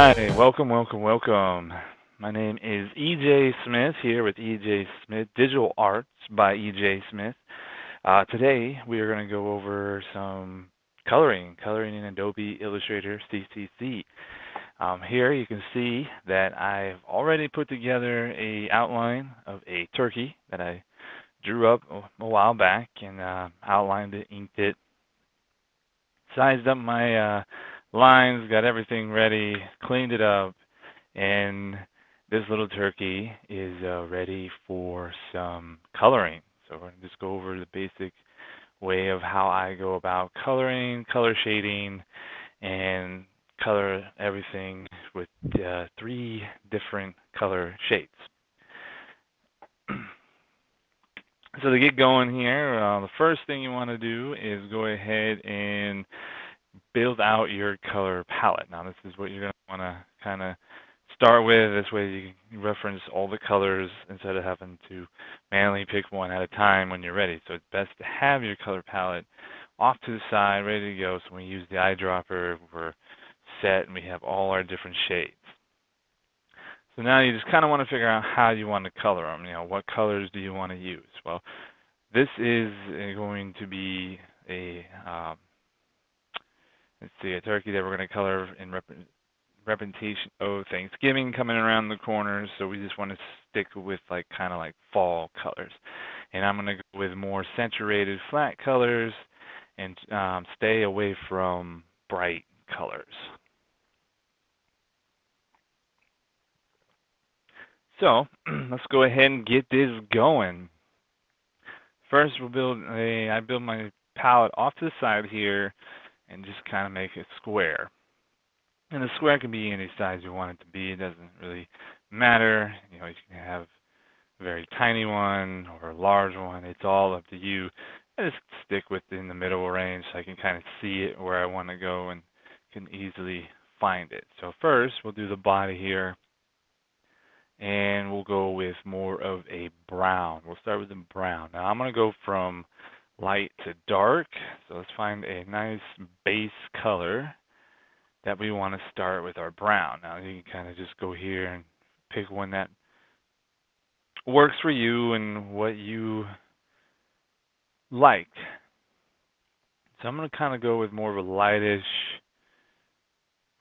Hi, welcome. My name is Ejsmith here with Ejsmith Digital Arts by Ejsmith. Today we are going to go over some coloring in Adobe Illustrator CCC. Here you can see that I've already put together a outline of a turkey that I drew up a while back and outlined it, inked it, sized up my lines, got everything ready, cleaned it up, and this little turkey is ready for some coloring. So we're going to just go over the basic way of how I go about coloring, color shading, and color everything with 3 different color shades. So to get going here, the first thing you want to do is go ahead and build out your color palette. Now this is what you're going to want to kind of start with. This way you can reference all the colors instead of having to manually pick one at a time when you're ready. So it's best to have your color palette off to the side, ready to go. So when we use the eyedropper, we're set and we have all our different shades. So now you just kind of want to figure out how you want to color them. What colors do you want to use? Well, this is going to be a a turkey that we're going to color in representation of Thanksgiving coming around the corner. So we just want to stick with kind of like fall colors. And I'm going to go with more saturated flat colors and stay away from bright colors. So let's go ahead and get this going. First, I build my palette off to the side here and just kind of make it square. And the square can be any size you want it to be. It doesn't really matter. You can have a very tiny one or a large one. It's all up to you. I just stick within the middle range so I can kind of see it where I want to go and can easily find it. So first, we'll do the body here. And we'll go with more of a brown. We'll start with the brown. Now I'm going to go from light to dark. So let's find a nice base color that we want to start with our brown. Now you can kind of just go here and pick one that works for you and what you like. So I'm going to kind of go with more of a lightish,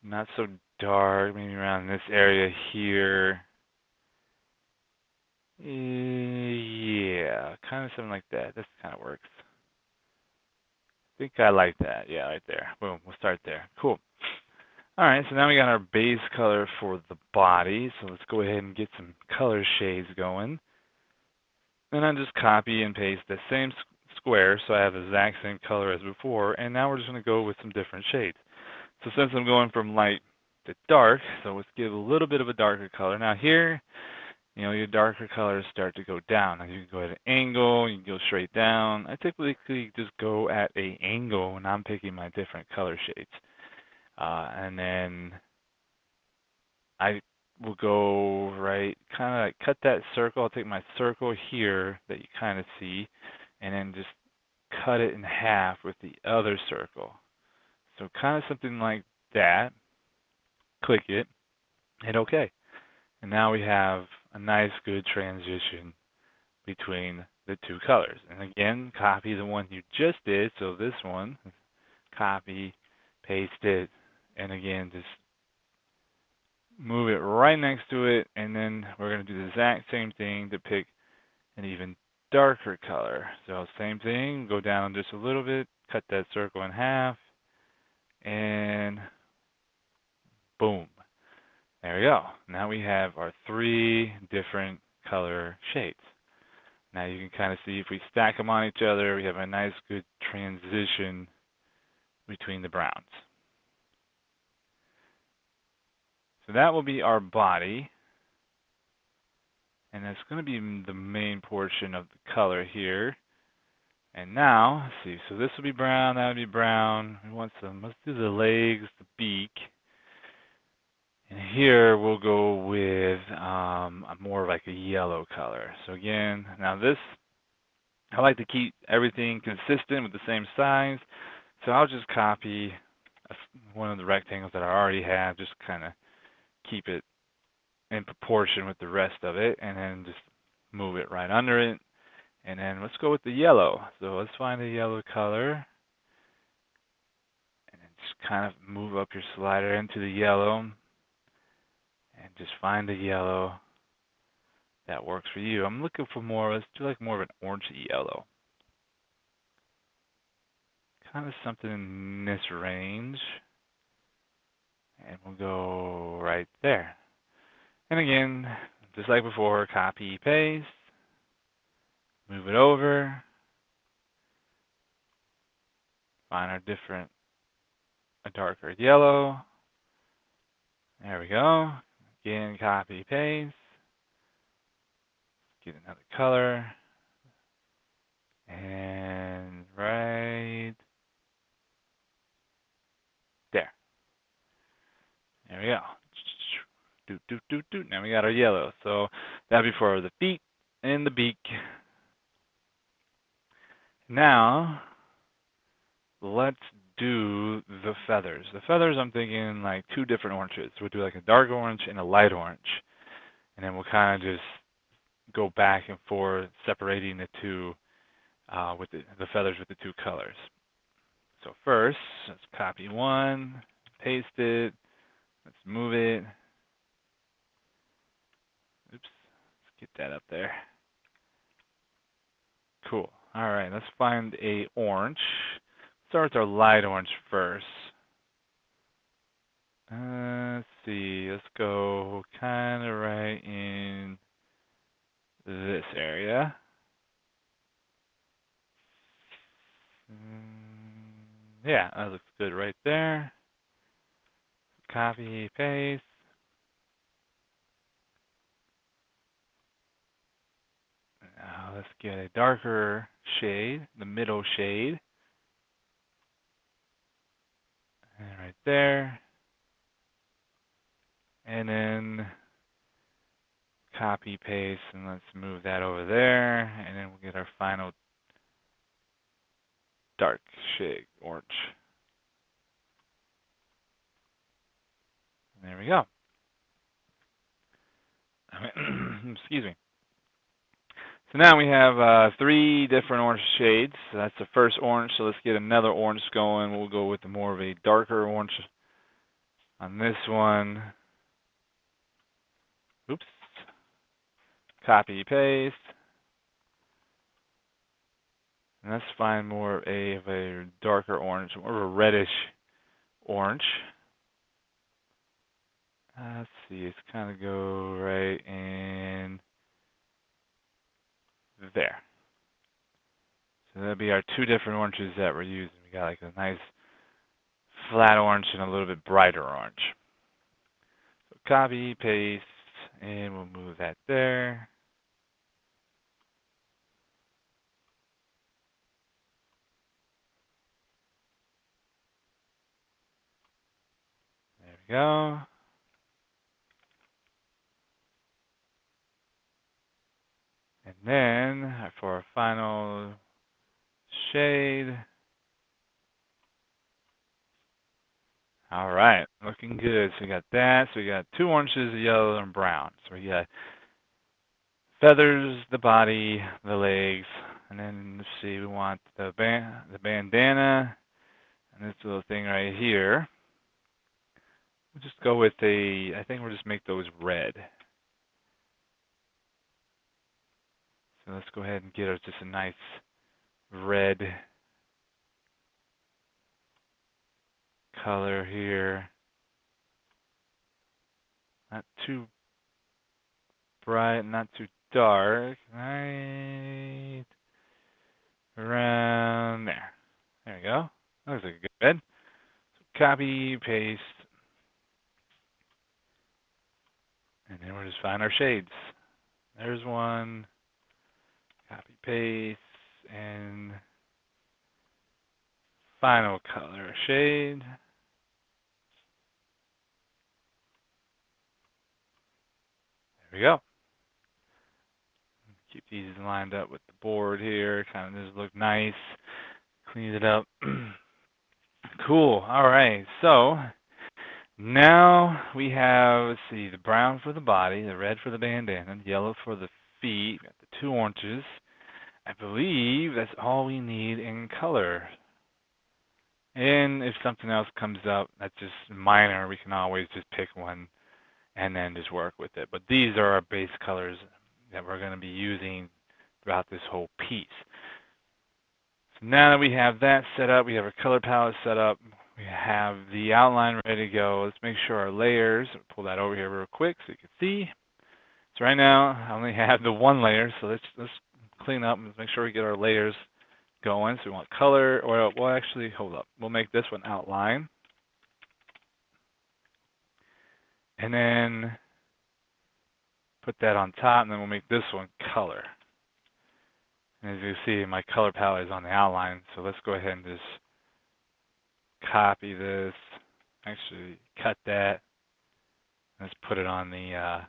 not so dark, maybe around this area here. Yeah, kind of something like that. This kind of works. I think I like that. Yeah, right there. Boom, we'll start there. Cool. All right, so now we got our base color for the body. So let's go ahead and get some color shades going. Then I just copy and paste the same square so I have the exact same color as before. And now we're just going to go with some different shades. So since I'm going from light to dark, so let's give a little bit of a darker color. Now here, your darker colors start to go down. Now you can go at an angle, you can go straight down. I typically just go at an angle when I'm picking my different color shades. And then I will go right, kind of like cut that circle. I'll take my circle here that you kind of see, and then just cut it in half with the other circle. So kind of something like that. Click it, hit OK. And now we have a nice, good transition between the two colors. And again, copy the one you just did. So this one, copy, paste it, and again, just move it right next to it. And then we're going to do the exact same thing to pick an even darker color. So same thing, go down just a little bit, cut that circle in half, and boom. There we go. Now we have our 3 different color shades. Now you can kind of see if we stack them on each other, we have a nice good transition between the browns. So that will be our body. And that's going to be the main portion of the color here. And now, let's see, so this will be brown, that would be brown. We want let's do the legs, the beak. And here we'll go with more of like a yellow color. So again, now this, I like to keep everything consistent with the same size. So I'll just copy one of the rectangles that I already have, just kind of keep it in proportion with the rest of it, and then just move it right under it. And then let's go with the yellow. So let's find a yellow color, and then just kind of move up your slider into the yellow, and just find a yellow that works for you. I'm looking for more, let's do like more of an orangey yellow. Kind of something in this range. And we'll go right there. And again, just like before, copy, paste, move it over, find our a darker yellow. There we go. Again, copy, paste, get another color, and right there. There we go. Now we got our yellow. So that'll be for the feet and the beak. Now, let's do the feathers. The feathers, I'm thinking like two different oranges. We'll do like a dark orange and a light orange. And then we'll kind of just go back and forth, separating the two, with the feathers with the two colors. So first, let's copy one, paste it, let's move it. Oops, let's get that up there. Cool. All right, let's find a orange. Start with our light orange first. Let's see, let's go kind of right in this area. Yeah, that looks good right there. Copy, paste. Now let's get a darker shade, the middle shade. And right there. And then copy, paste, and let's move that over there. And then we'll get our final dark shade, orange. And there we go. Excuse me. So now we have 3 different orange shades. So that's the first orange. So let's get another orange going. We'll go with more of a darker orange on this one. Oops. Copy, paste. And let's find more of a darker orange, more of a reddish orange. Let's see, it's kind of go right in there. So that'll be our 2 different oranges that we're using. We got like a nice flat orange and a little bit brighter orange. So copy, paste, and we'll move that there. There we go. And then for our final shade. All right, looking good. So we got that. So we got 2 oranges, yellow and brown. So we got feathers, the body, the legs, and then let's see, we want the bandana, and this little thing right here. We'll just go with I think we'll just make those red. So let's go ahead and get us just a nice red color here. Not too bright, not too dark. Right around there. There we go. Looks like a good bed. So copy, paste. And then we'll just find our shades. There's one. Copy, paste, and final color shade. There we go. Keep these lined up with the board here. Kind of just look nice. Clean it up. Cool. All right. So Now we have, let's see, the brown for the body, the red for the bandana, the yellow for the feet. We got the two oranges. I believe that's all we need in color. And if something else comes up that's just minor, we can always just pick one and then just work with it. But these are our base colors that we're going to be using throughout this whole piece. So now that we have that set up, we have our color palette set up, we have the outline ready to go. Let's make sure our layers, pull that over here real quick so you can see. So right now I only have the one layer, so let's clean up and make sure we get our layers going. So we want color, or well actually, hold up. We'll make this one outline. And then put that on top, and then we'll make this one color. And as you see, my color palette is on the outline, so let's go ahead and just copy this. Actually, cut that. Let's put it on the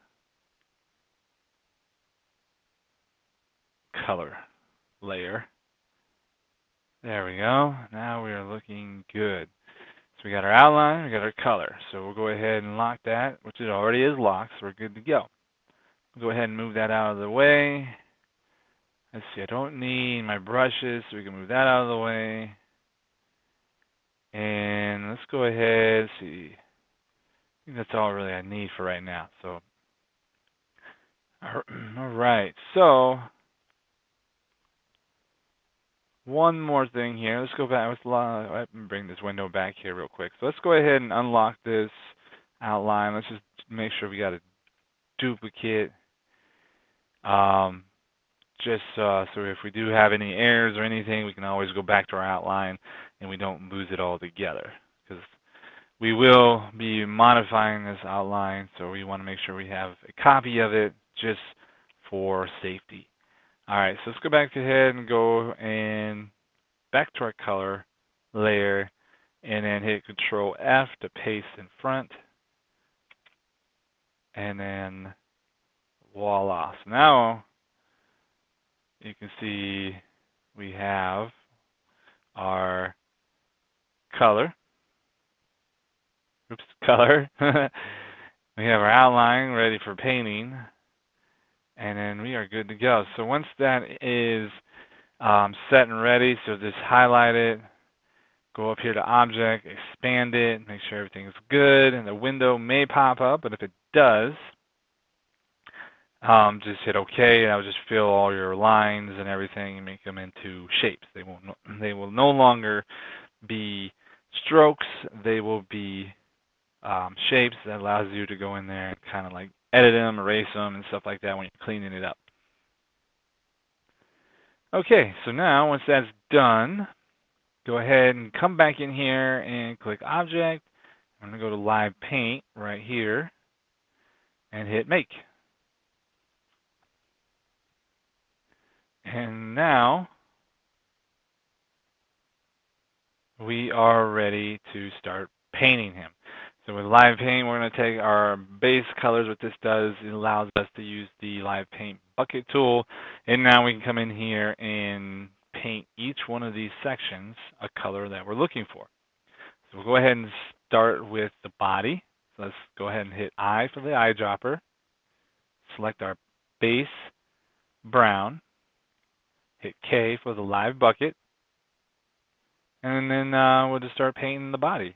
color layer. There we go. Now we are looking good. So we got our outline, we got our color. So we'll go ahead and lock that, which it already is locked, so we're good to go. We'll go ahead and move that out of the way. Let's see, I don't need my brushes, so we can move that out of the way. And let's go ahead, see. I think that's all really I need for right now. So, all right. So, one more thing here. Let's go back. Let me bring this window back here real quick. So let's go ahead and unlock this outline. Let's just make sure we got a duplicate. Just so if we do have any errors or anything, we can always go back to our outline and we don't lose it all together. Because we will be modifying this outline, so we want to make sure we have a copy of it just for safety. All right, so let's go back ahead and go and back to our color layer, and then hit Control F to paste in front, and then voila. So now you can see we have our color. Oops, color. We have our outline ready for painting, and then we are good to go. So once that is set and ready, so just highlight it, go up here to Object, expand it, make sure everything's good, and the window may pop up, but if it does, just hit OK, and I'll just fill all your lines and everything and make them into shapes. They will no longer be strokes. They will be shapes that allows you to go in there and kind of like edit them, erase them, and stuff like that when you're cleaning it up. Okay, so now once that's done, go ahead and come back in here and click Object. I'm going to go to Live Paint right here and hit Make. And now we are ready to start painting him. So with Live Paint, we're going to take our base colors. What this does, it allows us to use the Live Paint bucket tool. And now we can come in here and paint each one of these sections a color that we're looking for. So we'll go ahead and start with the body. So let's go ahead and hit I for the eyedropper. Select our base brown. Hit K for the live bucket. And then we'll just start painting the body.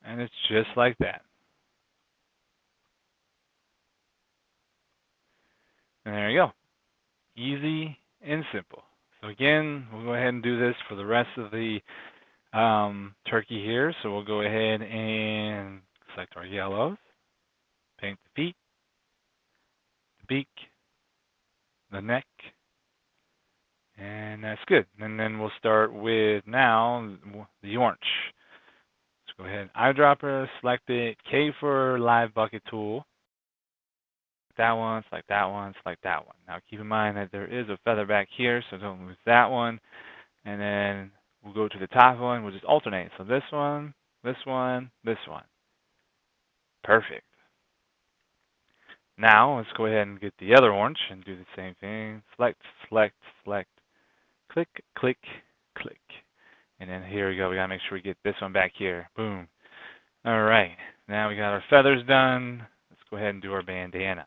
And it's just like that. And there you go. Easy and simple. So again, we'll go ahead and do this for the rest of the turkey here. So we'll go ahead and select our yellows, paint the feet, the beak, the neck, and that's good. And then we'll start with now the orange. Let's go ahead, eyedropper, select it, K for live bucket tool. That one, select that one, select that one. Now keep in mind that there is a feather back here, so don't lose that one. And then we'll go to the top one, we'll just alternate. So this one, this one, this one. Perfect. Now let's go ahead and get the other orange and do the same thing. Select, select, select, click, click, click. And then here we go. We got to make sure we get this one back here. Boom. All right. Now we got our feathers done. Let's go ahead and do our bandana.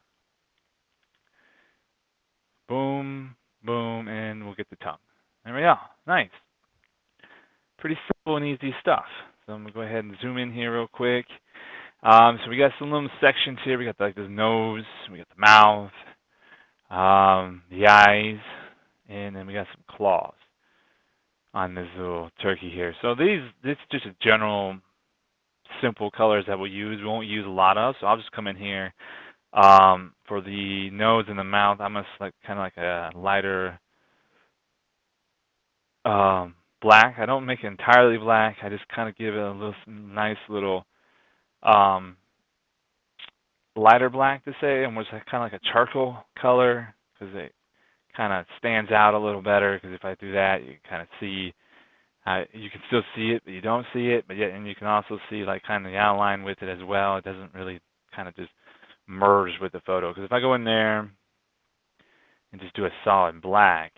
Boom, boom, and we'll get the tongue. There we go. Nice. Pretty simple and easy stuff. So I'm going to go ahead and zoom in here real quick. So we got some little sections here. We got like this nose, we got the mouth, the eyes, and then we got some claws on this little turkey here. So this is just a general simple colors that we'll use. We won't use a lot of, so I'll just come in here. For the nose and the mouth, I'm gonna select kind of like a lighter black. I don't make it entirely black. I just kind of give it a little nice little lighter black to say, and was kind of like a charcoal color because it kind of stands out a little better. Because if I do that, you kind of see, you can still see it, but you don't see it. But yet, and you can also see like kind of the outline with it as well. It doesn't really kind of just merge with the photo. Because if I go in there and just do a solid black,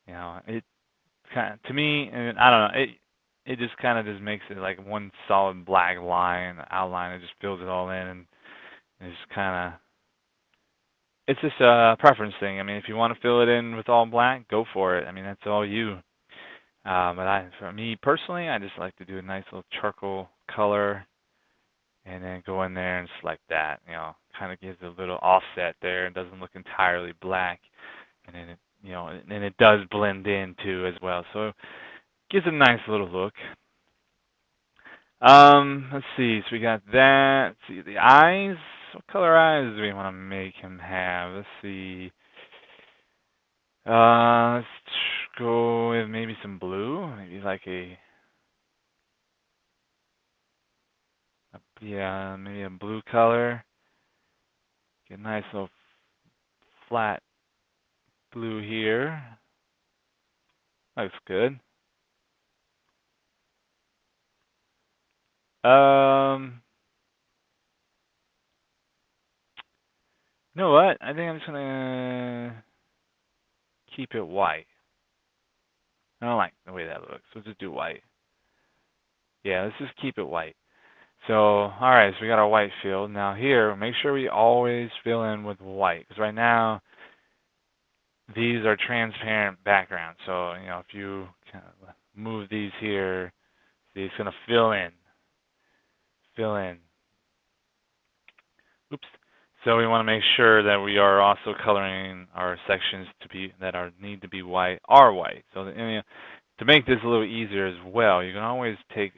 you know, it kind of, to me, and I don't know, it just kind of just makes it like one solid black line outline. It just fills it all in, and it's kind of, it's just a preference thing. I mean, if you want to fill it in with all black, go for it. I mean, that's all you. But for me personally, I just like to do a nice little charcoal color, and then go in there and select that. You know, kind of gives a little offset there. It doesn't look entirely black, and then it, you know, and it does blend in too as well. So it gives a nice little look. Let's see. So we got that. Let's see the eyes. What color eyes do we want to make him have? Let's see. Let's go with maybe some blue. Maybe like yeah, maybe a blue color. Get a nice little flat blue here. Looks good. You know what? I think I'm just gonna keep it white. I don't like the way that looks. Let's just do white. Yeah, let's just keep it white. So, alright, so we got our white field. Now here, make sure we always fill in with white. Because right now, these are transparent backgrounds. So, you know, if you kind of move these here, see, it's going to fill in. Fill in. Oops. So we want to make sure that we are also coloring our sections to be that are need to be white are white. So you know, to make this a little easier as well, you can always take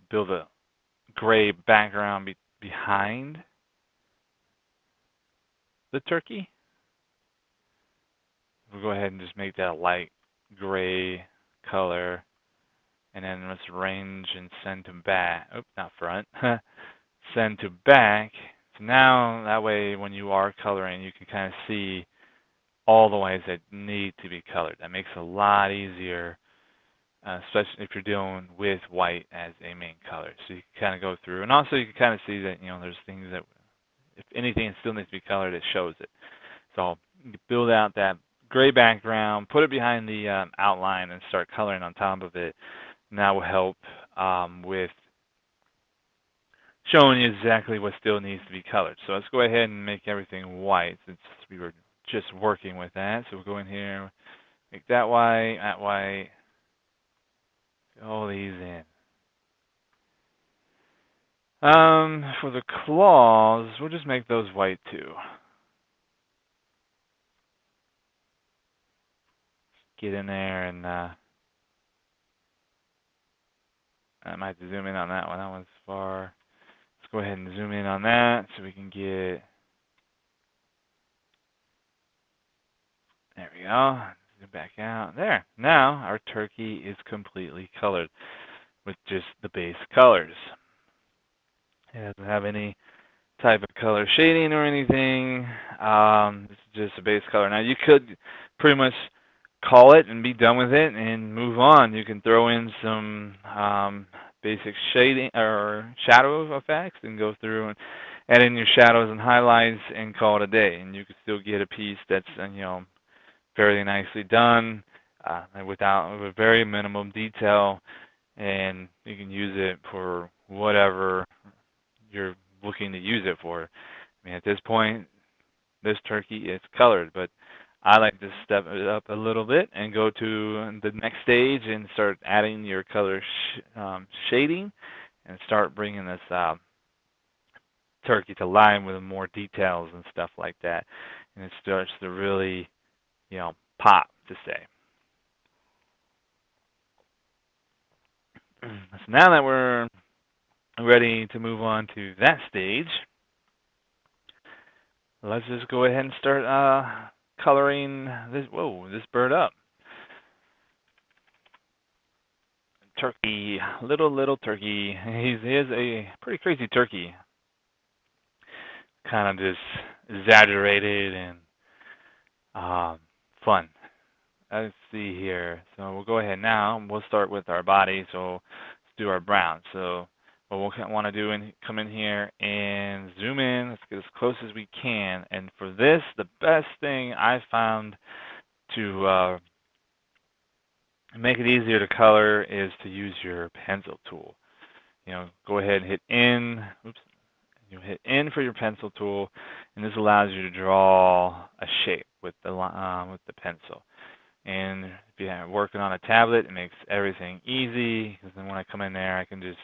build a gray background behind the turkey. We'll go ahead and just make that a light gray color, and then let's range and send to back. Oops, not front. Send to back. So now that way when you are coloring, you can kind of see all the ways that need to be colored. That makes it a lot easier, especially if you're dealing with white as a main color. So you can kind of go through, and also you can kind of see that, you know, there's things that, if anything still needs to be colored, it shows it. So you can build out that gray background, put it behind the outline, and start coloring on top of it. And that will help with showing you exactly what still needs to be colored. So let's go ahead and make everything white since we were just working with that. So we'll go in here, make that white, fill all these in. For the claws, we'll just make those white too. Get in there and I might have to zoom in on that one. That one's far. Let's go ahead and zoom in on that so we can get, there we go. Zoom back out. There. Now our turkey is completely colored with just the base colors. It doesn't have any type of color shading or anything. This is just a base color. Now you could pretty much call it and be done with it and move on. You can throw in some basic shading or shadow effects and go through add in your shadows and highlights, and call it a day. And you can still get a piece that's fairly nicely done, and with very minimum detail, and you can use it for whatever you're looking to use it for. I mean, at this point, this turkey is colored, but I like to step it up a little bit and go to the next stage and start adding your color shading, and start bringing this turkey to life with more details and stuff like that, and it starts to really, pop, to say. So now that we're ready to move on to that stage, let's just go ahead and start coloring this bird up. Turkey, little turkey. He is a pretty crazy turkey. Kind of just exaggerated and fun. Let's see here. So we'll go ahead now. We'll start with our body. So let's do our brown. So what we'll want to do is come in here and zoom in. Let's get as close as we can. And for this, the best thing I found to make it easier to color is to use your pencil tool. Go ahead and hit in. Oops. You hit in for your pencil tool, and this allows you to draw a shape with the pencil. And if you're working on a tablet, it makes everything easy, because then when I come in there, I can just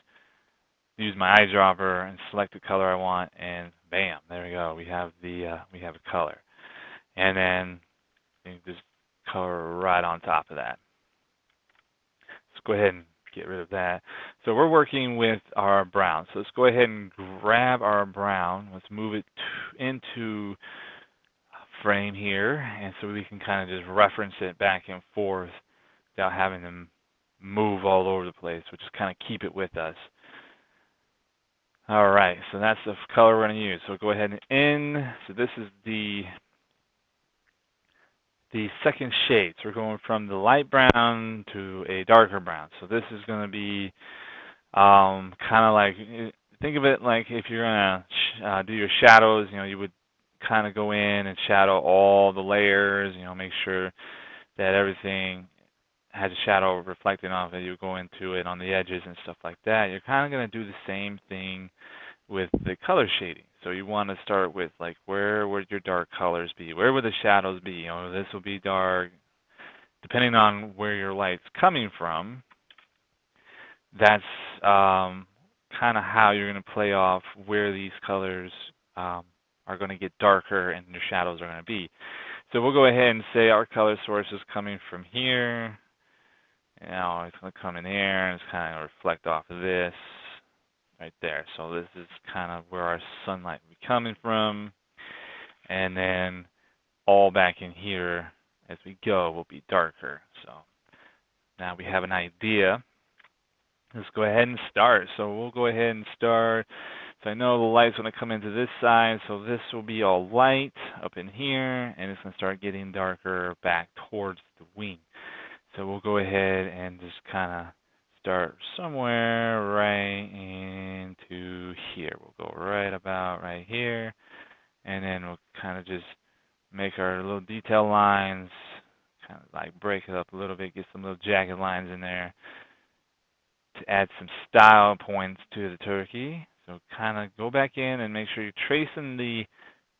use my eyedropper and select the color I want, and bam, there we go. We have a color, and then you can just color right on top of that. Let's go ahead and get rid of that. So we're working with our brown. So let's go ahead and grab our brown. Let's move it into frame here, and so we can kind of just reference it back and forth without having to move all over the place, which is kind of keep it with us. All right, so that's the color we're going to use. So go ahead and in. So this is the second shade. So we're going from the light brown to a darker brown. So this is going to be kind of like, think of it like if you're going to do your shadows, you would kind of go in and shadow all the layers, make sure that everything has a shadow reflecting off it. You go into it on the edges and stuff like that. You're kind of going to do the same thing with the color shading. So you want to start with, like, where would your dark colors be? Where would the shadows be? This will be dark. Depending on where your light's coming from, that's kind of how you're going to play off where these colors are going to get darker and your shadows are going to be. So we'll go ahead and say our color source is coming from here. Now it's going to come in here and it's kind of reflect off of this right there. So this is kind of where our sunlight will be coming from. And then all back in here as we go will be darker. So now we have an idea. Let's go ahead and start. So we'll go ahead and start. So I know the light's going to come into this side, so this will be all light up in here, and it's going to start getting darker back towards the wing. So we'll go ahead and just kind of start somewhere right into here. We'll go right about right here, and then we'll kind of just make our little detail lines, kind of like break it up a little bit, get some little jagged lines in there to add some style points to the turkey. So kind of go back in and make sure you're tracing the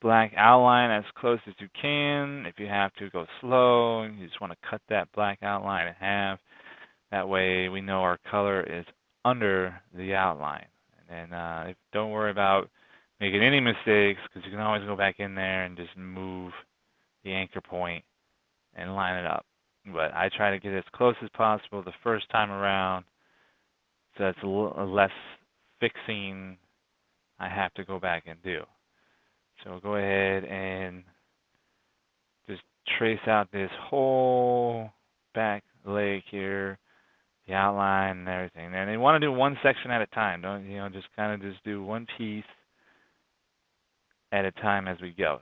black outline as close as you can. If you have to, go slow. You just want to cut that black outline in half. That way we know our color is under the outline. And then don't worry about making any mistakes, because you can always go back in there and just move the anchor point and line it up. But I try to get as close as possible the first time around, so it's a little less fixing I have to go back and do. So we'll go ahead and just trace out this whole back leg here, the outline and everything. And you want to do one section at a time. Don't just kind of just do one piece at a time as we go.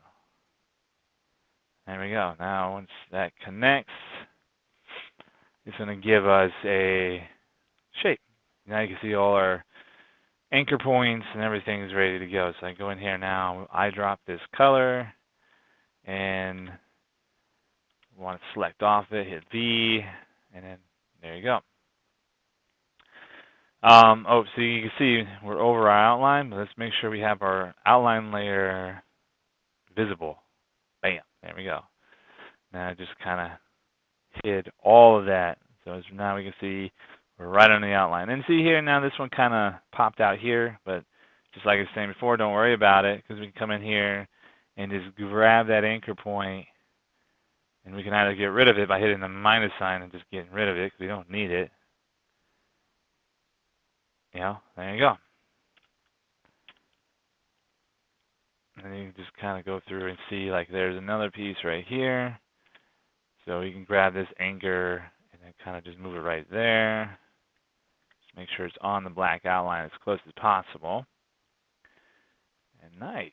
There we go. Now once that connects, it's going to give us a shape. Now you can see all our anchor points and everything is ready to go. So I go in here now, I drop this color, and want to select off it, hit V, and then there you go. Oh, so you can see we're over our outline, but let's make sure we have our outline layer visible. Bam, there we go. Now I just kind of hid all of that. So as now we can see we're right on the outline. And see here, now this one kind of popped out here, but just like I was saying before, don't worry about it, because we can come in here and just grab that anchor point, and we can either get rid of it by hitting the minus sign and just getting rid of it because we don't need it. You know, there you go. And then you can just kind of go through and see, like, there's another piece right here. So you can grab this anchor and then kind of just move it right there. Just make sure it's on the black outline as close as possible. And nice.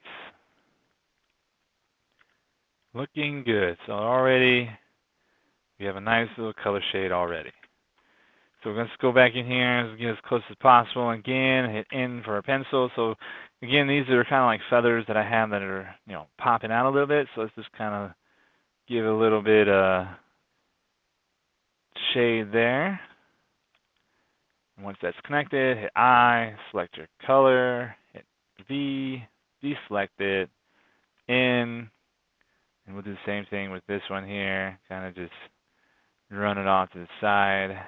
Looking good. So already we have a nice little color shade already. So let's go back in here and get as close as possible. Again, hit N for our pencil. So again, these are kind of like feathers that I have that are, you know, popping out a little bit. So let's just kind of give a little bit of shade there. And once that's connected, hit I, select your color, hit V, deselect it, N, and we'll do the same thing with this one here. Kind of just run it off to the side.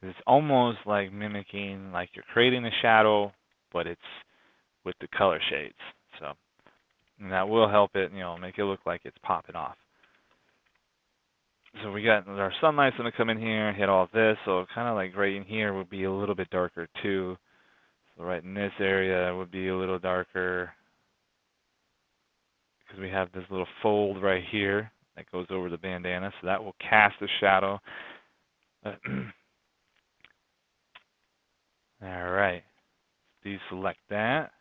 It's almost like mimicking, like you're creating a shadow, but it's with the color shades. So, and that will help it, you know, make it look like it's popping off. So we got our sunlight's going to come in here, hit all of this. So kind of like right in here would be a little bit darker too. So right in this area would be a little darker because we have this little fold right here that goes over the bandana. So that will cast a shadow. All right, deselect that.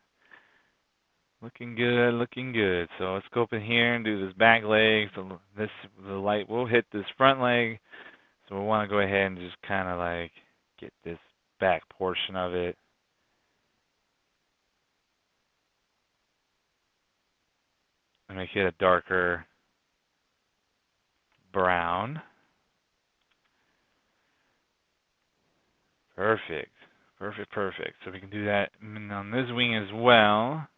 Looking good, looking good. So let's go up in here and do this back leg. So the light will hit this front leg. So we want to go ahead and just kind of like get this back portion of it. And make it a darker brown. Perfect. Perfect, perfect. So we can do that on this wing as well.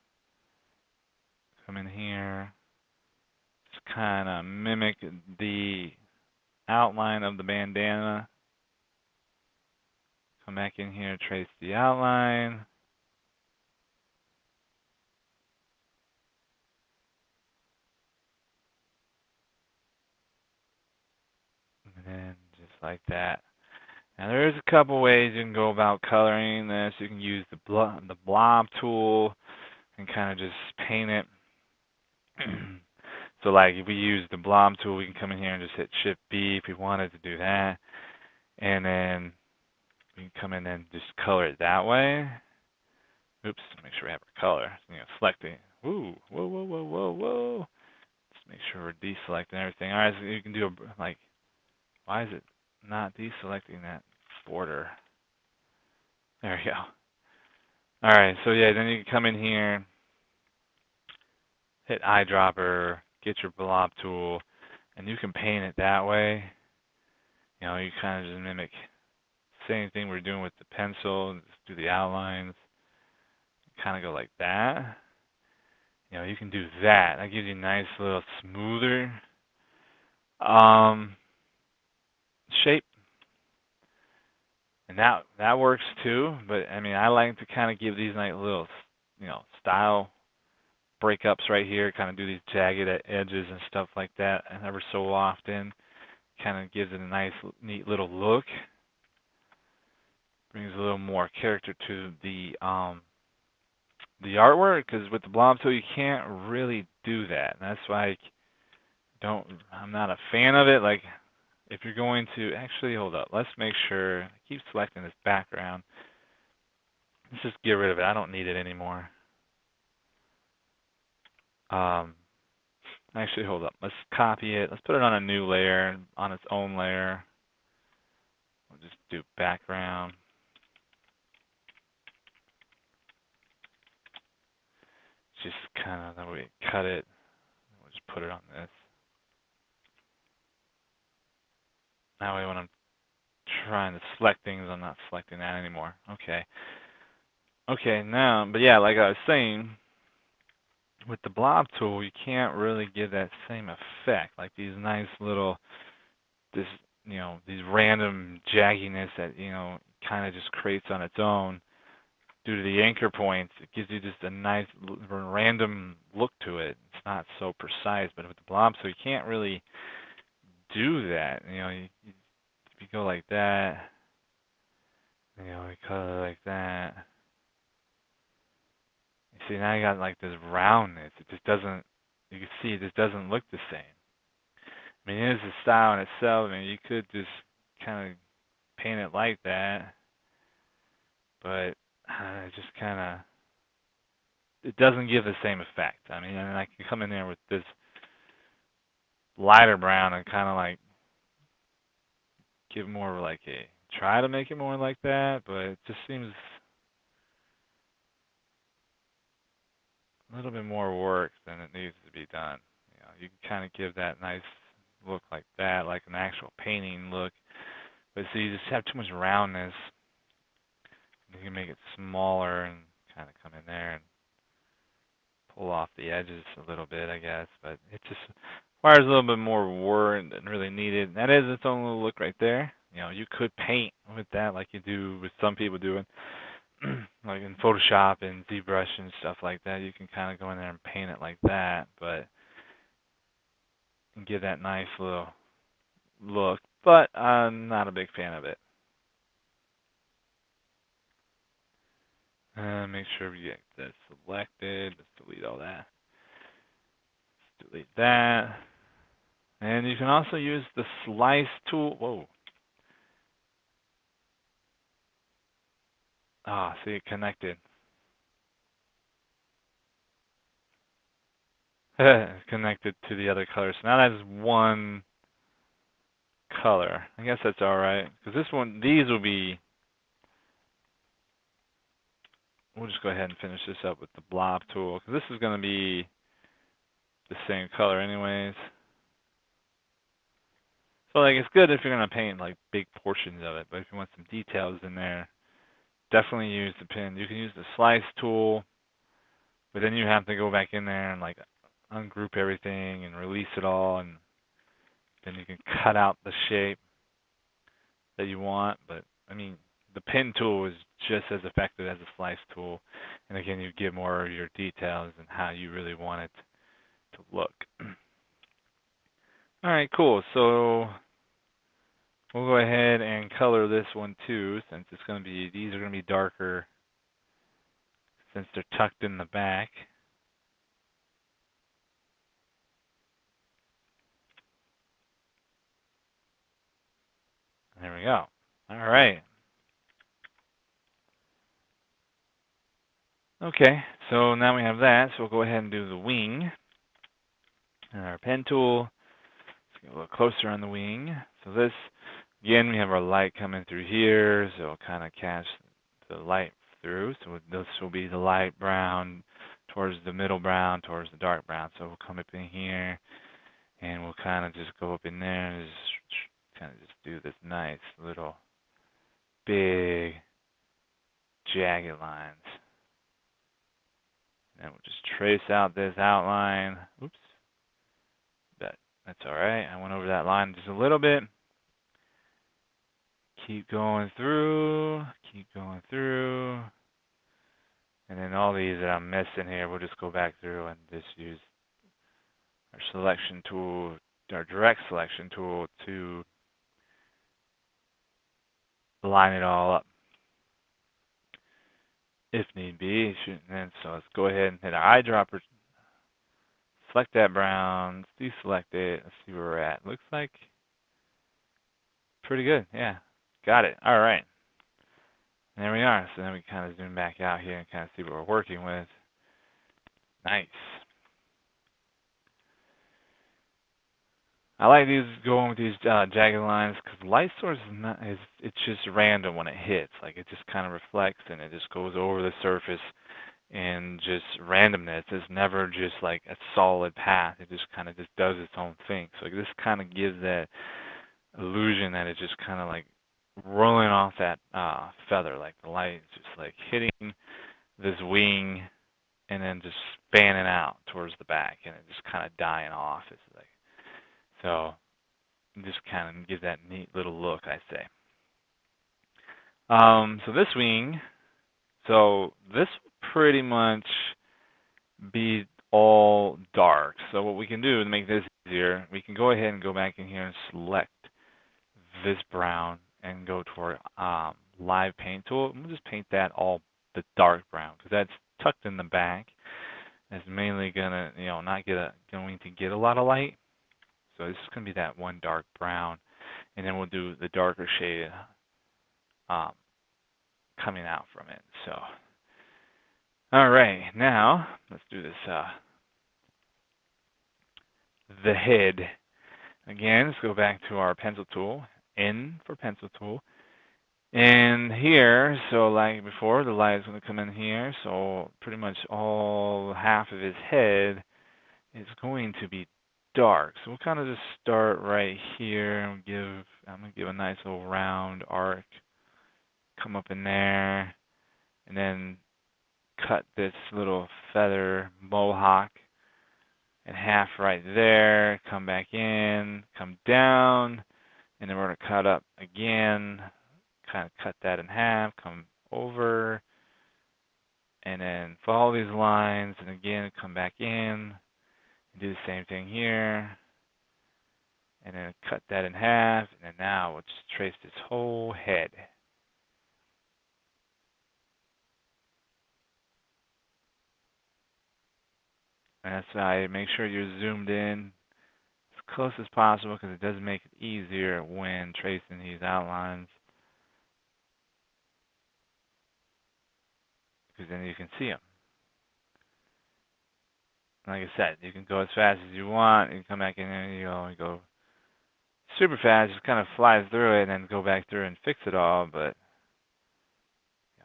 Come in here. Just kind of mimic the outline of the bandana. Come back in here, trace the outline. And then just like that. Now there's a couple ways you can go about coloring this. You can use the Blob Tool and kind of just paint it. So like if we use the Blob Tool, we can come in here and just hit Shift B if we wanted to do that. And then we can come in and just color it that way. Oops, make sure we have our color. You know, selecting. Ooh, whoa, whoa, whoa, whoa, whoa. Just make sure we're deselecting everything. All right, so you can do like, why is it not deselecting that border? There we go. All right, so yeah, then you can come in here, hit eyedropper, get your Blob Tool, and you can paint it that way. You know, you kind of just mimic the same thing we're doing with the pencil, and just do the outlines. Kind of go like that. You know, you can do that. That gives you a nice little smoother shape. And that works too, but I mean, I like to kind of give these nice little, you know, style breakups right here, kind of do these jagged edges and stuff like that, and ever so often, kind of gives it a nice, neat little look. Brings a little more character to the artwork, because with the Blob Tool you can't really do that. And that's why I'm not a fan of it. Like, if you're going to, actually, hold up, let's make sure, I keep selecting this background. Let's just get rid of it. I don't need it anymore. Actually, hold up, let's copy it. Let's put it on a new layer, on its own layer. We'll just do background. just kind of, then we cut it. We'll just put it on this. That way when I'm trying to select things, I'm not selecting that anymore. Okay. Okay, now, but yeah, like I was saying, with the blob tool, you can't really give that same effect. Like these nice little, this, these random jagginess that, kind of just creates on its own due to the anchor points. It gives you just a nice random look to it. It's not so precise, but with the blob tool, you can't really do that. If you go like that, you color like that. You see, now you got like this roundness. It just doesn't, you can see it just doesn't look the same. I mean, it is a style in itself. I mean, you could just kind of paint it like that, but it just kind of, it doesn't give the same effect. I mean, and I can come in there with this lighter brown and kind of like give more of like a, try to make it more like that, but it just seems a little bit more work than it needs to be done. You can kind of give that nice look like that, like an actual painting look. But see, you just have too much roundness. You can make it smaller and kind of come in there and pull off the edges a little bit, I guess. But it just requires a little bit more work than really needed. That is its own little look right there. You could paint with that like you do with some people doing, like in Photoshop and ZBrush and stuff like that. You can kind of go in there and paint it like that, but and give that nice little look. But I'm not a big fan of it. Make sure we get this selected. Let's delete all that. Let's delete that. And you can also use the slice tool. Whoa. Ah, see, it connected. Connected to the other color. So now that's one color. I guess that's all right. Because this one, these will be, we'll just go ahead and finish this up with the blob tool. Because this is going to be the same color anyways. So like it's good if you're going to paint like big portions of it. But if you want some details in there, definitely use the pen. You can use the slice tool. But then you have to go back in there and like ungroup everything and release it all, and then you can cut out the shape that you want. But I mean, the pen tool is just as effective as the slice tool, and again, you get more of your details and how you really want it to look. All right, cool. So we'll go ahead and color this one too, since it's going to be, these are going to be darker since they're tucked in the back. There we go. All right. Okay, so now we have that. So we'll go ahead and do the wing. And our pen tool. Let's get a little closer on the wing. So this, again, we have our light coming through here. So it'll kind of catch the light through. So this will be the light brown towards the middle brown, towards the dark brown. So we'll come up in here, and we'll kind of just go up in there and just kind of just do this nice little big jagged lines. And we'll just trace out this outline. Oops. That's all right. I went over that line just a little bit. Keep going through. Keep going through. And then all these that I'm missing here, we'll just go back through and just use our selection tool, our direct selection tool to line it all up if need be. And so let's go ahead and hit our eyedropper. Select that brown, deselect it, let's see where we're at. Looks like pretty good, yeah. Got it, all right. And there we are, so then we kind of zoom back out here and kind of see what we're working with. Nice. I like these going with these jagged lines because light source it's just random when it hits. Like it just kind of reflects and it just goes over the surface and just randomness. It's never just like a solid path. It just kind of just does its own thing. So this kind of gives that illusion that it's just kind of like rolling off that feather, like the light is just like hitting this wing and then just spanning out towards the back and it just kind of dying off. It's like, so just kind of gives that neat little look, I say. So this wing, so this will pretty much be all dark. So what we can do to make this easier, we can go ahead and go back in here and select this brown and go to our live paint tool. And we'll just paint that all the dark brown because that's tucked in the back. It's mainly gonna, not going to get a lot of light. So this is gonna be that one dark brown, and then we'll do the darker shade coming out from it. So, all right, now let's do this. The head. Again, let's go back to our pencil tool. N for pencil tool. And here, so like before, the light is going to come in here. So pretty much all half of his head is going to be dark. So we'll kind of just start right here and I'm going to give a nice little round arc. Come up in there. And then cut this little feather mohawk in half right there. Come back in. Come down. And then we're going to cut up again. Kind of cut that in half, come over, and then follow these lines, and again come back in, and do the same thing here, and then cut that in half, and then now we'll just trace this whole head. And that's why make sure you're zoomed in as close as possible because it does make it easier when tracing these outlines. Because then you can see them. Like I said, you can go as fast as you want. You can come back in and you go super fast, just kind of flies through it and then go back through and fix it all. But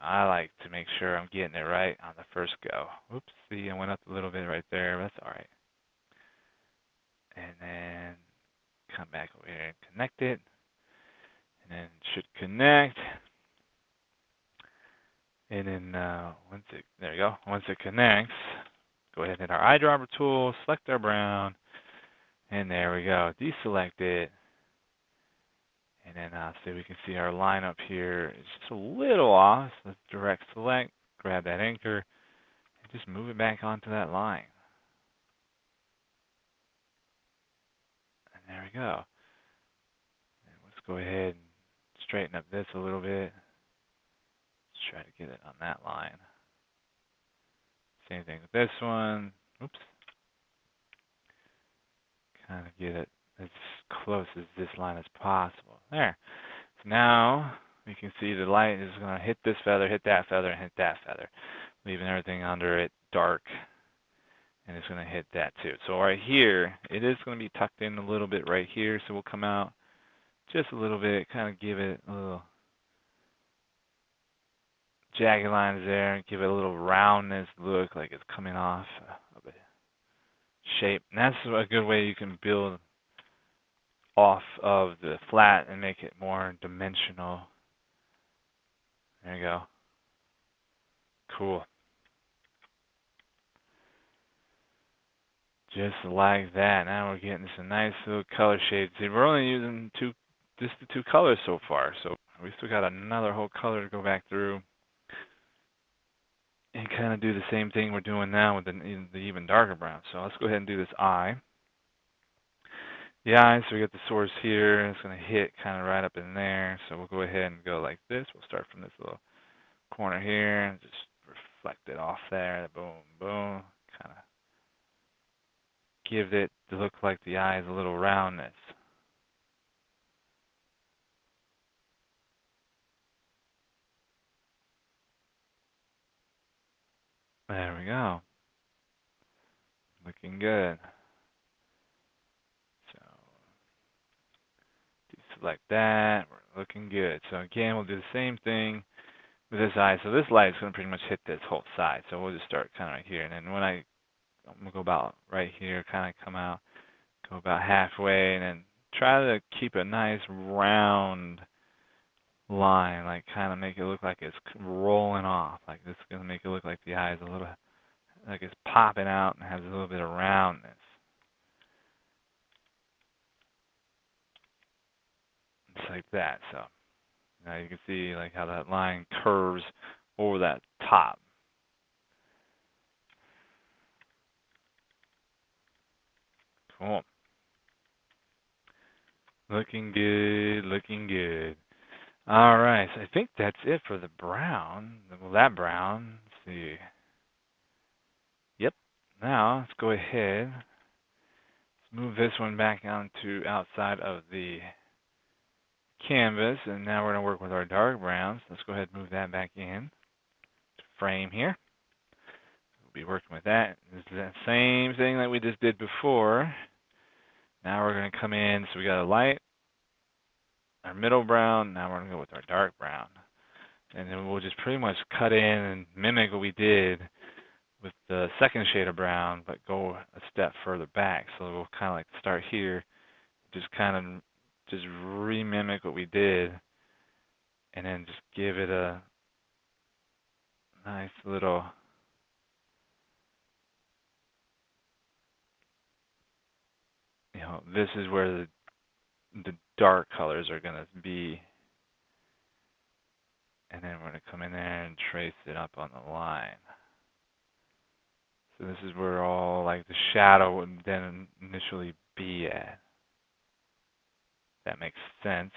I like to make sure I'm getting it right on the first go. Oops, see, I went up a little bit right there. But that's all right. And then come back over here and connect it. And then it should connect. And then there you go. Once it connects, go ahead and hit our eyedropper tool, select our brown, and there we go. Deselect it. And then so we can see our line up here is just a little off. So let's direct select, grab that anchor, and just move it back onto that line. And there we go. And let's go ahead and straighten up this a little bit. Let's try to get it on that line. Same thing with this one. Oops. Kind of get it as close as this line as possible. There. So now we can see the light is going to hit this feather, hit that feather, and hit that feather, leaving everything under it dark. And it's going to hit that too. So right here, it is going to be tucked in a little bit right here. So we'll come out just a little bit, kind of give it a little jagged lines there, and give it a little roundness look like it's coming off of a shape. And that's a good way you can build off of the flat and make it more dimensional. There you go. Cool. Just like that. Now we're getting some nice little color shades. See, we're only using just the two colors so far, so we still got another whole color to go back through and kind of do the same thing we're doing now with the even darker brown. So let's go ahead and do this eye. The eye, so we got the source here. It's going to hit kind of right up in there. So we'll go ahead and go like this. We'll start from this little corner here and just reflect it off there. Boom, boom. Kind of give it to look like the eye is a little roundness. There we go. Looking good. So deselect that. We're looking good. So again, we'll do the same thing with this eye. So this light is going to pretty much hit this whole side. So we'll just start kind of right here. And then I'm going to go about right here, kind of come out, go about halfway, and then try to keep a nice round line, like kind of make it look like it's rolling off. Like this is going to make it look like the eye is a little, like it's popping out and has a little bit of roundness. Just like that. So now you can see like how that line curves over that top. Cool. Looking good, looking good. All right, so I think that's it for the brown. Well, that brown. Let's see. Yep. Now let's go ahead. Let's move this one back onto outside of the canvas, and now we're going to work with our dark browns. Let's go ahead and move that back in to frame here. We'll be working with that. This is the same thing that we just did before. Now we're going to come in, so we got a light, our middle brown. Now we're going to go with our dark brown. And then we'll just pretty much cut in and mimic what we did with the second shade of brown, but go a step further back. So we'll kind of like start here, just kind of just re-mimic what we did, and then just give it a nice little, this is where the dark colors are going to be. And then we're going to come in there and trace it up on the line. So this is where all like the shadow would then initially be at. That makes sense.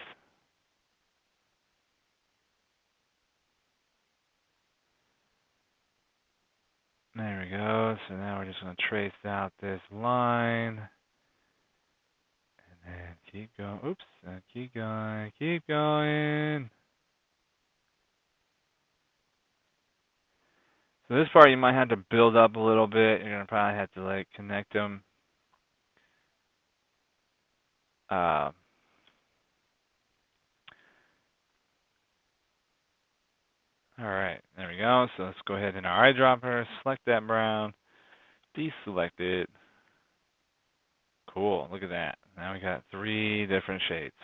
There we go. So now we're just going to trace out this line. And then keep going. Oops. Keep going. Keep going. So this part you might have to build up a little bit. You're going to probably have to like connect them. All right, there we go. So let's go ahead in our eyedropper, select that brown, deselect it. Cool, look at that. Now we got 3 different shades.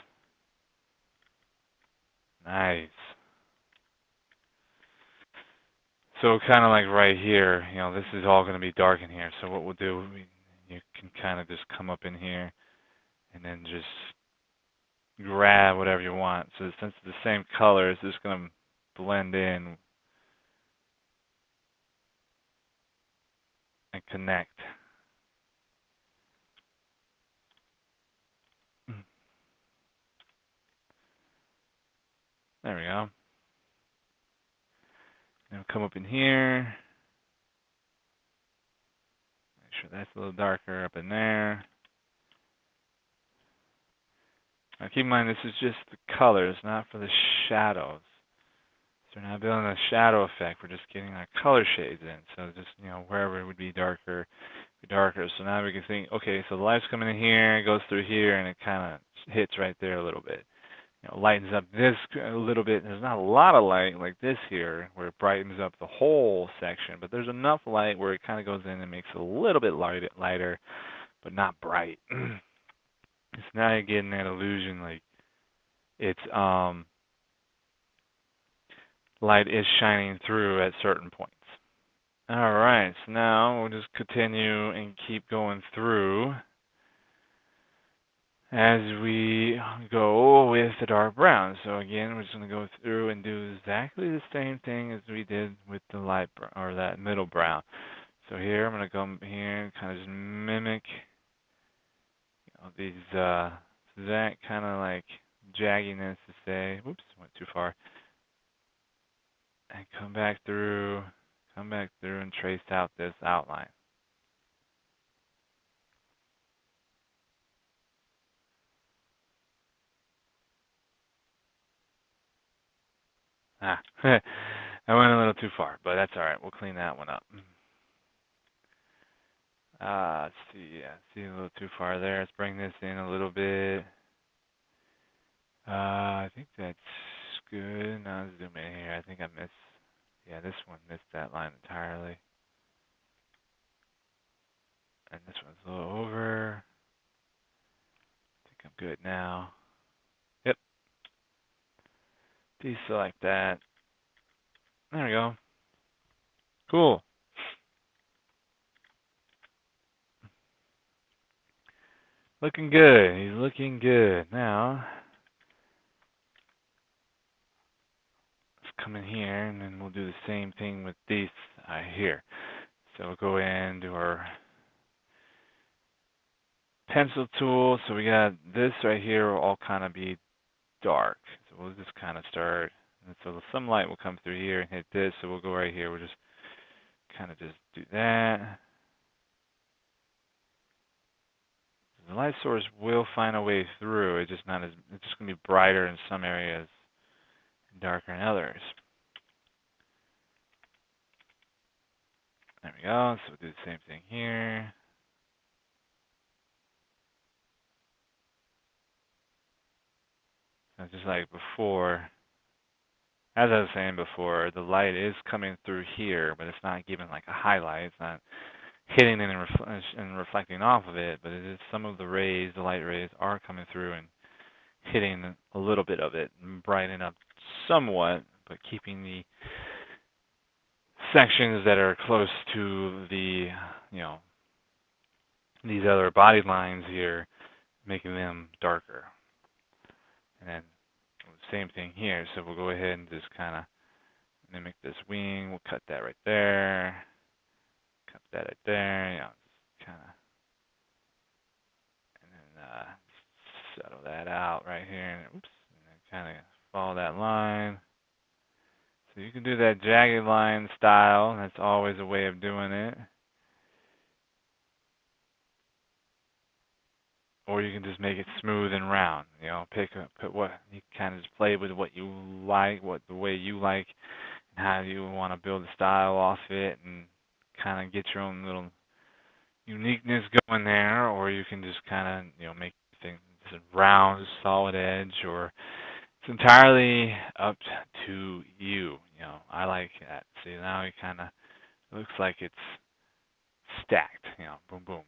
Nice. So kind of like right here, this is all going to be dark in here. So what we'll do, you can kind of just come up in here and then just grab whatever you want. So since it's the same color, it's just going to blend in and connect. There we go. Now come up in here. Make sure that's a little darker up in there. Now keep in mind this is just the colors, not for the shadows. So we're not building a shadow effect. We're just getting our color shades in. So just, wherever it would be darker, be darker. So now we can think, okay, so the light's coming in here, it goes through here, and it kind of hits right there a little bit. Lightens up this a little bit. There's not a lot of light like this here where it brightens up the whole section, but there's enough light where it kind of goes in and makes it a little bit lighter, but not bright. So now you're getting that illusion like it's light is shining through at certain points. All right, so now we'll just continue and keep going through as we go with the dark brown. So again, we're just going to go through and do exactly the same thing as we did with the light brown, or that middle brown. So here, I'm going to come here and kind of just mimic these that kind of like jagginess to say, whoops, went too far. And come back through and trace out this outline. I went a little too far, but that's all right. We'll clean that one up. Let's see. Yeah, see a little too far there. Let's bring this in a little bit. I think that's good. Now let's zoom in here. I think I missed, yeah, this one missed that line entirely. And this one's a little over. I think I'm good now. Yep. Deselect that. There we go. Cool. Looking good. He's looking good. Now, let's come in here and then we'll do the same thing with these here. So we'll go in, do our pencil tool. So we got this right here will all kind of be dark. So we'll just kind of start. And so the sunlight will come through here and hit this. So we'll go right here. We'll just kind of just do that. The light source will find a way through. It's just not as, it's just going to be brighter in some areas and darker in others. There we go. So we'll do the same thing here. So just like before, as I was saying before, the light is coming through here, but it's not giving like a highlight. It's not hitting it and reflecting off of it, but it is some of the rays, the light rays, are coming through and hitting a little bit of it and brightening up somewhat, but keeping the sections that are close to the, you know, these other body lines here, making them darker. And then same thing here. So we'll go ahead and just kind of mimic this wing. We'll cut that right there. Cut that right there. You know, just kind of, and then settle that out right here. And, oops. And then kind of follow that line. So you can do that jagged line style. That's always a way of doing it. Or you can just make it smooth and round. You know, put what you kind of just play with what you like, what the way you like, and how you want to build a style off it, and kind of get your own little uniqueness going there. Or you can just kind of, you know, make things just a round, solid edge, or it's entirely up to you. You know, I like that. See, now it kind of looks like it's stacked. You know, boom, boom.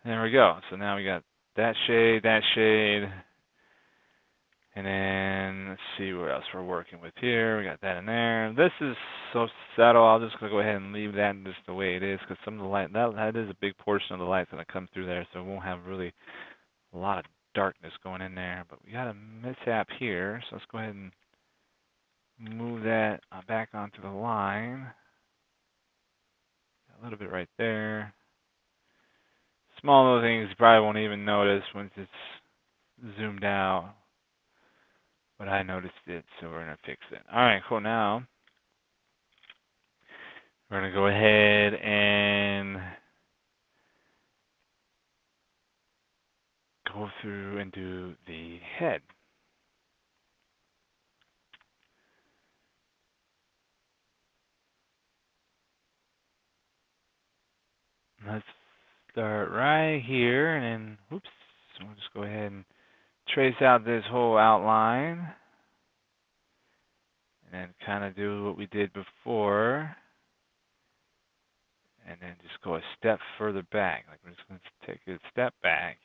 There we go. So now we got that shade, and then let's see what else we're working with here. We got that in there. This is so subtle. I'm just gonna go ahead and leave that just the way it is, because some of the light, that is a big portion of the light's gonna come through there, so it won't have really a lot of darkness going in there. But we got a mishap here, so let's go ahead and move that back onto the line. A little bit right there. Small little things you probably won't even notice once it's zoomed out, but I noticed it, so we're going to fix it. All right, cool. Now we're going to go ahead and go through and do the head. Let's start right here, and then, oops, so we'll just go ahead and trace out this whole outline, and then kind of do what we did before, and then just go a step further back. Like we're just going to take a step back.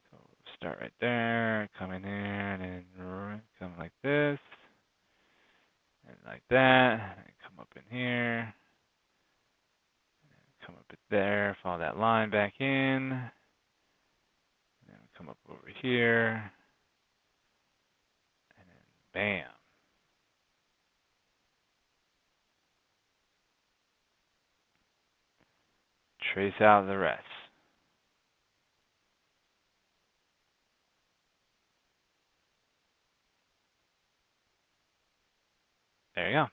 So we'll start right there, come in here, and then come like this, and like that, and come up in here. Come up there, follow that line back in, and then come up over here, and then bam. Trace out the rest. There you go.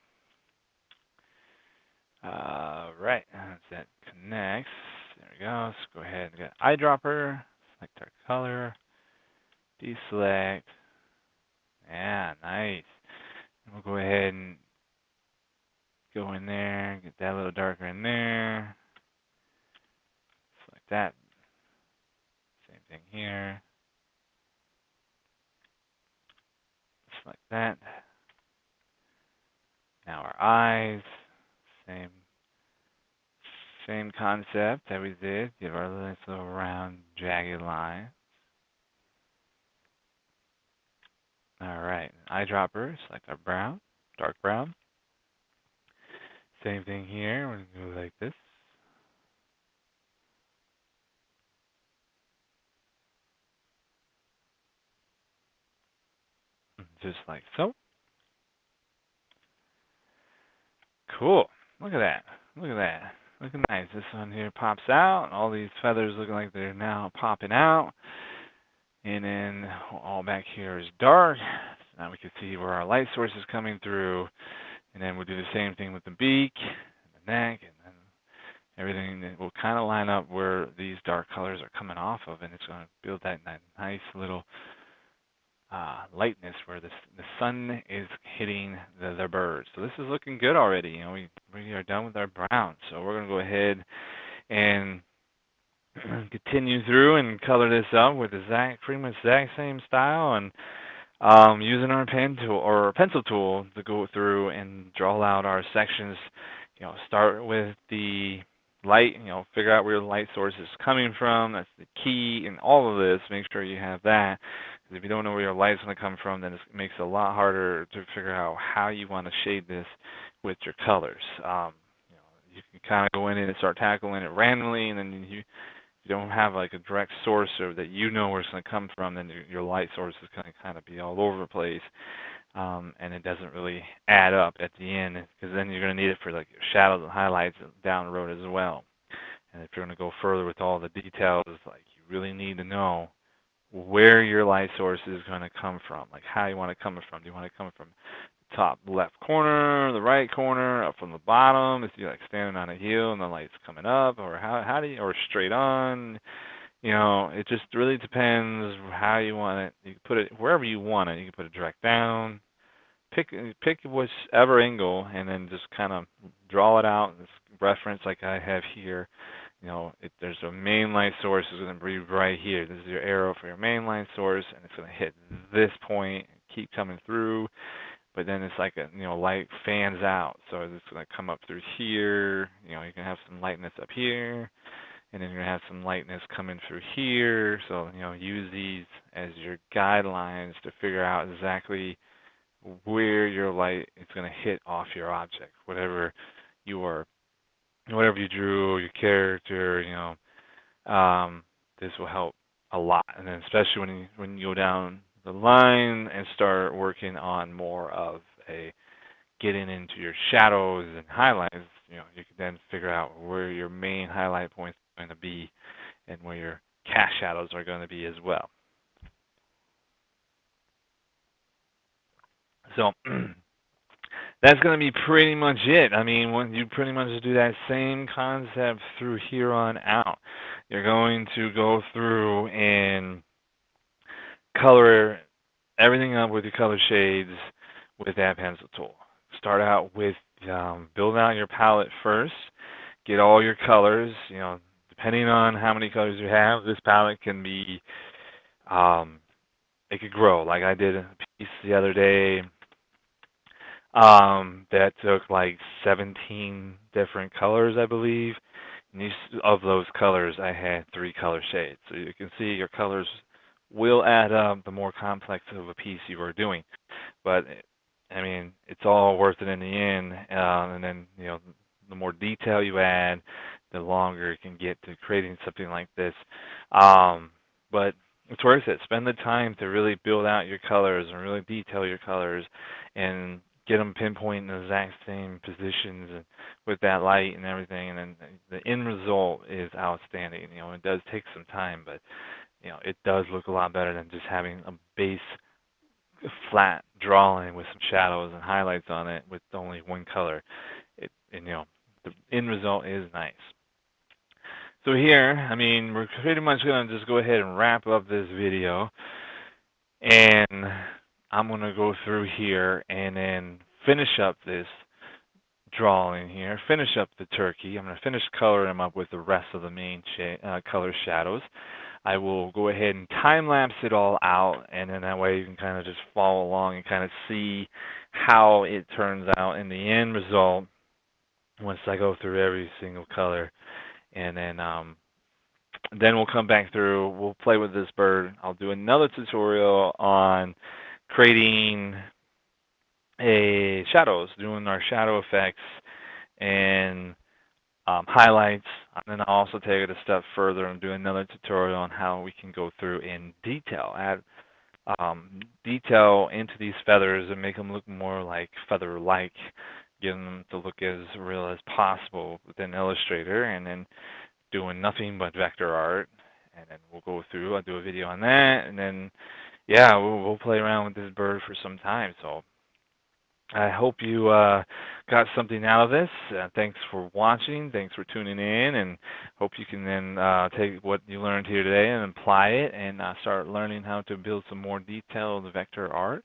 Right, as that connects, there we go. Let's go ahead and get eyedropper, select our color, deselect. Yeah, nice. And we'll go ahead and go in there, get that a little darker in there. Select that. Same thing here. like that. Now our eyes, same concept that we did. Give our nice little round, jagged line. All right, eyedroppers, like our brown, dark brown. Same thing here. We're going to go like this. Just like so. Cool. Look at that. Look at that. Looking nice. This one here pops out. All these feathers looking like they're now popping out. And then all back here is dark. So now we can see where our light source is coming through. And then we'll do the same thing with the beak, and the neck, and then everything that will kind of line up where these dark colors are coming off of, and it's going to build that nice little lightness where the sun is hitting the birds. So this is looking good already. You know, we are done with our brown. So we're going to go ahead and continue through and color this up with pretty much exact same style, and using our pen tool or pencil tool to go through and draw out our sections. You know, start with the light. You know, figure out where the light source is coming from. That's the key in all of this. Make sure you have that. Because if you don't know where your light's going to come from, then it makes it a lot harder to figure out how you want to shade this with your colors. You know, you can kind of go in and start tackling it randomly, and then you don't have like a direct source or that you know where it's going to come from, then your light source is going to kind of be all over the place, and it doesn't really add up at the end, because then you're going to need it for like your shadows and highlights down the road as well. And if you're going to go further with all the details, like you really need to know where your light source is going to come from, like how you want it coming from. Do you want it coming from the top left corner, the right corner, up from the bottom? If you're like standing on a hill and the light's coming up, or how do you, or straight on? You know, it just really depends how you want it. You can put it wherever you want it. You can put it direct down. Pick whichever angle, and then just kind of draw it out. This reference like I have here. You know, there's a main light source is going to be right here. This is your arrow for your main light source, and it's going to hit this point, keep coming through. But then it's like light fans out, so it's going to come up through here. You know, you can have some lightness up here, and then you're going to have some lightness coming through here. So, you know, use these as your guidelines to figure out exactly where your light is going to hit off your object, whatever you drew, your character. You know, this will help a lot, and then especially when you go down the line and start working on more of getting into your shadows and highlights. You know, you can then figure out where your main highlight points are going to be and where your cast shadows are going to be as well. So that's going to be pretty much it. I mean, when you pretty much do that same concept through here on out, you're going to go through and color everything up with your color shades with that pencil tool. Start out with build out your palette first. Get all your colors. You know, depending on how many colors you have, this palette can be it could grow. Like I did a piece the other day that took like 17 different colors, I believe. And of those colors, I had 3 color shades. So you can see your colors will add up the more complex of a piece you are doing. But I mean, it's all worth it in the end. And then, you know, the more detail you add, the longer it can get to creating something like this. But it's worth it. Spend the time to really build out your colors and really detail your colors and get them pinpoint in the exact same positions and with that light and everything. And then the end result is outstanding. You know, it does take some time, but you know, it does look a lot better than just having a base flat drawing with some shadows and highlights on it with only one color. And you know, the end result is nice. So here, I mean, we're pretty much going to just go ahead and wrap up this video. And I'm going to go through here and then finish up this drawing here, finish up the turkey. I'm going to finish coloring them up with the rest of the main color shadows. I will go ahead and time-lapse it all out, and then that way you can kind of just follow along and kind of see how it turns out in the end result once I go through every single color. And then we'll come back through, we'll play with this bird. I'll do another tutorial on creating shadows, doing our shadow effects and highlights. And then I'll also take it a step further and do another tutorial on how we can go through in detail, add detail into these feathers and make them look more like feather-like, getting them to look as real as possible within Illustrator, and then doing nothing but vector art. And then we'll go through, I'll do a video on that, and then yeah, we'll play around with this bird for some time. So I hope you got something out of this. Thanks for watching. Thanks for tuning in, and hope you can then take what you learned here today and apply it and start learning how to build some more detailed vector art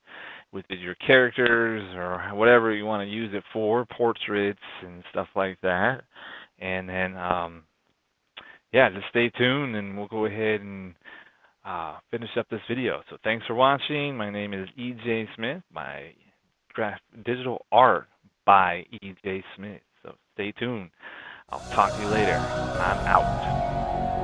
with your characters or whatever you want to use it for, portraits and stuff like that. And then, yeah, just stay tuned, and we'll go ahead and finish up this video. So thanks for watching. My name is Ejsmith. My digital art by Ejsmith. So stay tuned. I'll talk to you later. I'm out.